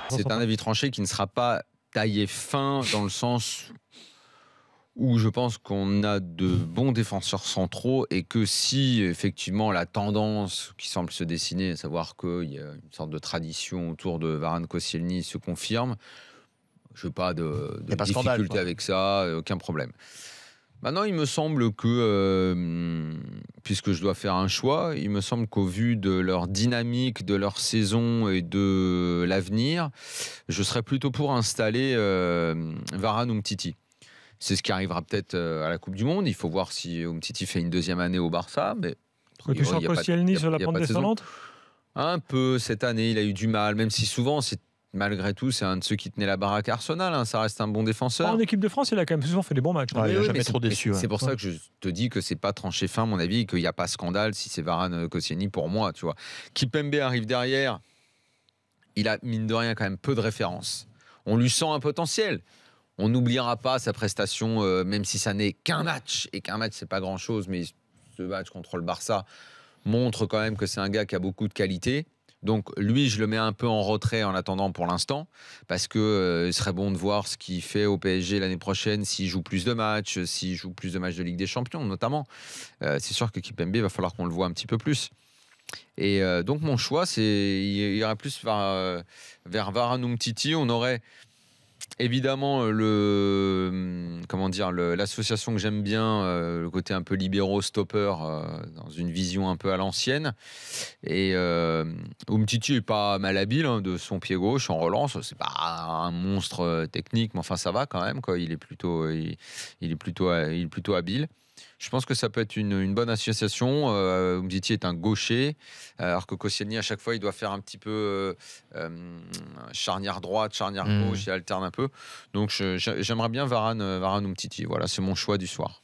C'est un avis tranché qui ne sera pas taillé fin dans le sens où je pense qu'on a de bons défenseurs centraux et que si effectivement la tendance qui semble se dessiner, à savoir qu'il y a une sorte de tradition autour de Varane-Koscielny se confirme, je n'ai pas de difficulté avec ça, aucun problème. Maintenant, il me semble que, puisque je dois faire un choix, il me semble qu'au vu de leur dynamique, de leur saison et de l'avenir, je serais plutôt pour installer Varane ou Umtiti. C'est ce qui arrivera peut-être à la Coupe du Monde. Il faut voir si Umtiti fait une deuxième année au Barça. Mais tu sens Koscielny sur la pente descendante ? Un peu, cette année, il a eu du mal, même si souvent, malgré tout, c'est un de ceux qui tenait la baraque à Arsenal. Hein. Ça reste un bon défenseur. En équipe de France, il a quand même souvent fait des bons matchs. Ouais, il n'a jamais trop déçu. C'est pour ça que je te dis que c'est pas tranché fin, à mon avis, qu'il n'y a pas scandale si c'est Varane Koscielny pour moi. Tu vois. Kimpembe arrive derrière. Il a, mine de rien, quand même peu de références. On lui sent un potentiel. On n'oubliera pas sa prestation, même si ça n'est qu'un match. Et qu'un match, c'est pas grand-chose, mais ce match contre le Barça montre quand même que c'est un gars qui a beaucoup de qualité. Donc lui, je le mets un peu en retrait en attendant pour l'instant, parce que il serait bon de voir ce qu'il fait au PSG l'année prochaine, s'il joue plus de matchs, s'il joue plus de matchs de Ligue des Champions notamment. C'est sûr que Kimpembe, il va falloir qu'on le voit un petit peu plus. Et donc mon choix, il irait plus vers Varane ou Umtiti. On aurait évidemment l'association que j'aime bien, le côté un peu libéraux stopper dans une vision un peu à l'ancienne. Et Umtiti est pas mal habile de son pied gauche en relance. C'est pas un monstre technique, mais enfin ça va quand même quoi. Il est plutôt habile. Je pense que ça peut être une bonne association. Umtiti est un gaucher, alors que Koscielny, à chaque fois, il doit faire un petit peu charnière droite, charnière gauche, il alterne un peu. Donc, j'aimerais bien Varane Umtiti. Voilà, c'est mon choix du soir.